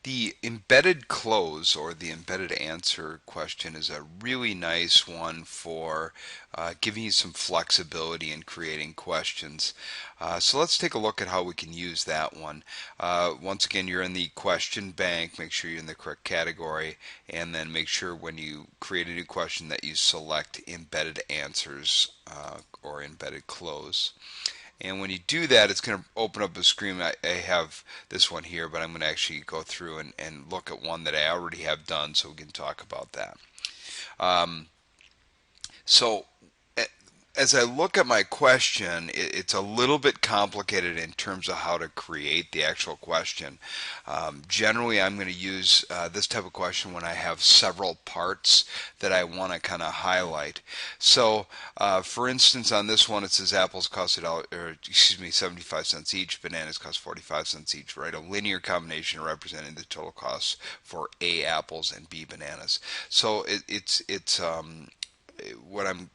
The embedded close or the embedded answer question is a really nice one for giving you some flexibility in creating questions. So let's take a look at how we can use that one. Once again, you're in the question bank. Make sure you're in the correct category, and then make sure when you create a new question that you select embedded answers or embedded close. And when you do that, it's going to open up a screen. I have this one here, but I'm going to actually go through and look at one that I already have done so we can talk about that. Um, so as I look at my question, it's a little bit complicated in terms of how to create the actual question. Generally, I'm going to use this type of question when I have several parts that I want to kind of highlight. So, for instance, on this one, it says apples cost a dollar, or excuse me, 75 cents each. Bananas cost 45 cents each. Right, a linear combination representing the total cost for A apples and B bananas. So it's what I'm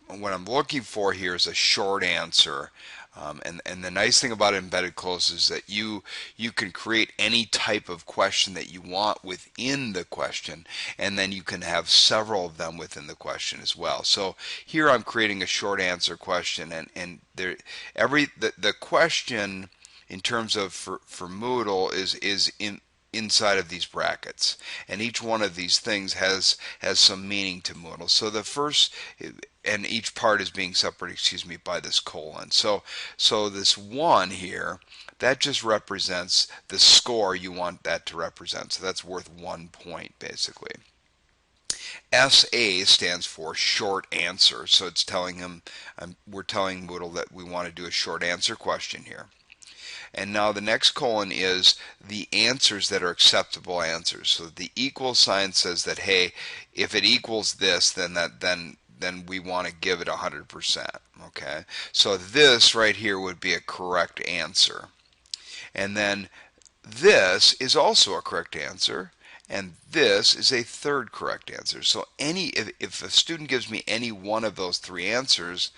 looking for here is a short answer. And the nice thing about embedded close is that you can create any type of question that you want within the question, and then you can have several of them within the question as well. So here I'm creating a short answer question, and the question in terms of for Moodle is inside of these brackets, and each one of these things has some meaning to Moodle. So the first, and each part is being separated, excuse me, by this colon. So this one here, that just represents the score you want that to represent. So that's worth 1 point basically. SA stands for short answer. So it's telling him, we're telling Moodle that we want to do a short answer question here. And now the next colon is the answers that are acceptable answers. So the equal sign says that, hey, if it equals this, then we want to give it 100%. Okay, so this right here would be a correct answer. And then this is also a correct answer, and this is a third correct answer. So if a student gives me any one of those three answers,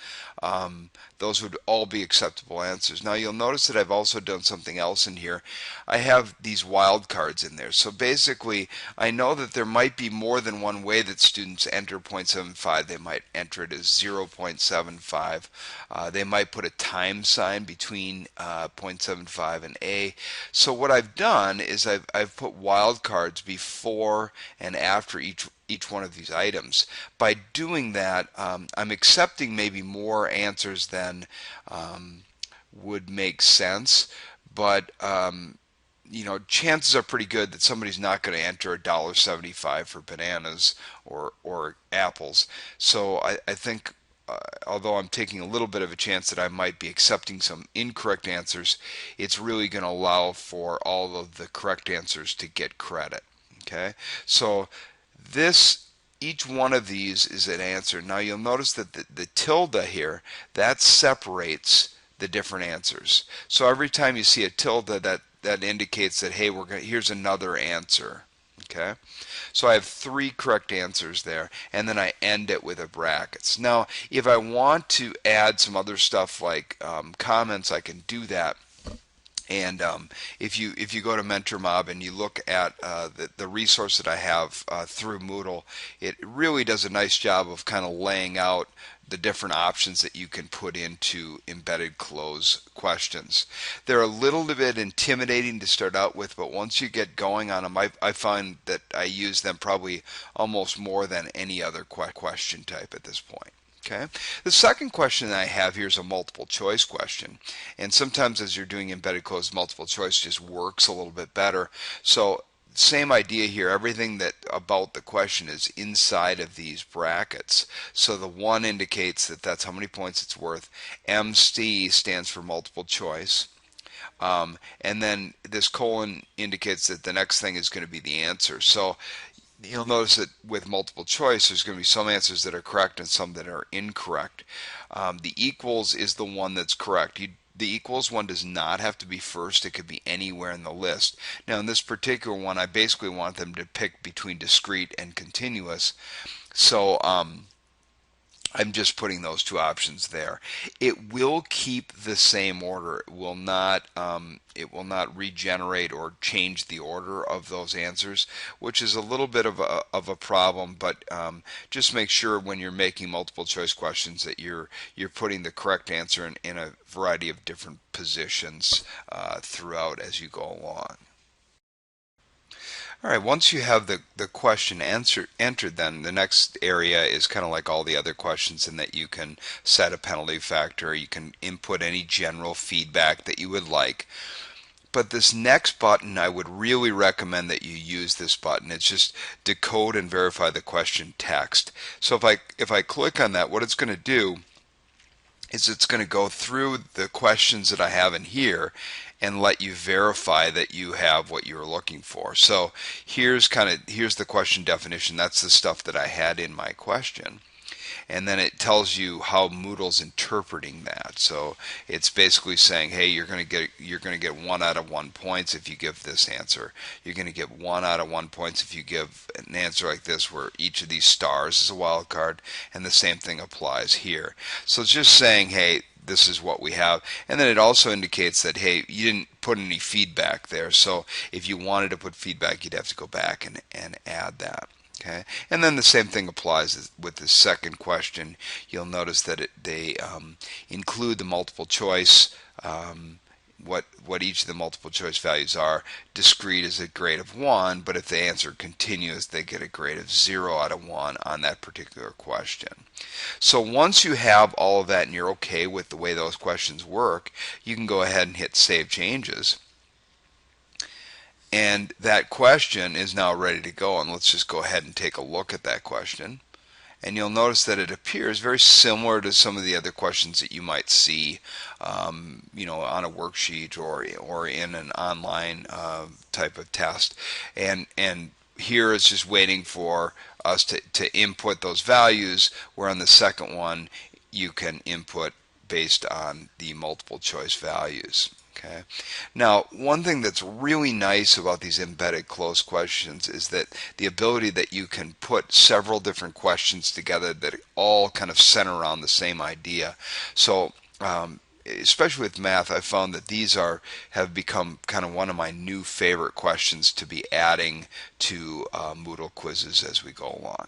those would all be acceptable answers. Now you'll notice that I've also done something else in here. I have these wildcards in there. So basically, I know that there might be more than one way that students enter 0.75. They might enter it as 0.75. They might put a time sign between 0.75 and A. So what I've done is I've put wildcards before and after each one of these items. By doing that, I'm accepting maybe more answers than would make sense, but chances are pretty good that somebody's not going to enter $1.75 for bananas or apples. So I think although I'm taking a little bit of a chance that I might be accepting some incorrect answers, it's really going to allow for all of the correct answers to get credit. Okay, so this each one of these is an answer. Now you'll notice that the tilde here, that separates the different answers. So every time you see a tilde, that indicates that, hey, here's another answer. Okay, so I have three correct answers there, and then I end it with a brackets. Now if I want to add some other stuff like comments, I can do that. And if you go to MentorMob and you look at the resource that I have through Moodle, it really does a nice job of kind of laying out the different options that you can put into embedded close questions. They're a little bit intimidating to start out with, but once you get going on them, I find that I use them probably almost more than any other question type at this point. Okay. The second question that I have here is a multiple choice question. And sometimes as you're doing embedded close, multiple choice just works a little bit better. So same idea here. Everything that about the question is inside of these brackets. So the one indicates that that's how many points it's worth. MC stands for multiple choice. And then this colon indicates that the next thing is going to be the answer. So you'll notice that with multiple choice, there's going to be some answers that are correct and some that are incorrect. The equals is the one that's correct. The equals one does not have to be first. It could be anywhere in the list. Now in this particular one, I basically want them to pick between discrete and continuous. So I'm just putting those two options there. It will keep the same order. It will not regenerate or change the order of those answers, which is a little bit of a problem. But just make sure when you're making multiple choice questions that you're putting the correct answer in a variety of different positions throughout as you go along. All right, once you have the question entered, then the next area is kind of like all the other questions in that you can set a penalty factor, you can input any general feedback that you would like. But this next button, I would really recommend that you use this button. It's just decode and verify the question text. So if I click on that, what it's going to do is it's going to go through the questions that I have in here and let you verify that you have what you're looking for. So here's the question definition. That's the stuff that I had in my question. And then it tells you how Moodle's interpreting that. So it's basically saying, hey, you're going to get 1 out of 1 points if you give this answer. You're going to get 1 out of 1 points if you give an answer like this, where each of these stars is a wild card, and the same thing applies here. So it's just saying, hey, this is what we have. And then it also indicates that, hey, you didn't put any feedback there. So if you wanted to put feedback, you'd have to go back and add that. Okay, and then the same thing applies with the second question. You'll notice that they include the multiple choice, what each of the multiple choice values are. Discrete is a grade of 1, but if the answer continuous, they get a grade of 0 out of 1 on that particular question. So once you have all of that and you're okay with the way those questions work, you can go ahead and hit Save Changes. And that question is now ready to go. And let's just go ahead and take a look at that question. And you'll notice that it appears very similar to some of the other questions that you might see, on a worksheet or in an online type of test. And here it's just waiting for us to input those values, where on the second one you can input based on the multiple choice values. Okay. Now, one thing that's really nice about these embedded Cloze questions is that the ability that you can put several different questions together that all kind of center around the same idea. So, especially with math, I found that these have become kind of one of my new favorite questions to be adding to Moodle quizzes as we go along.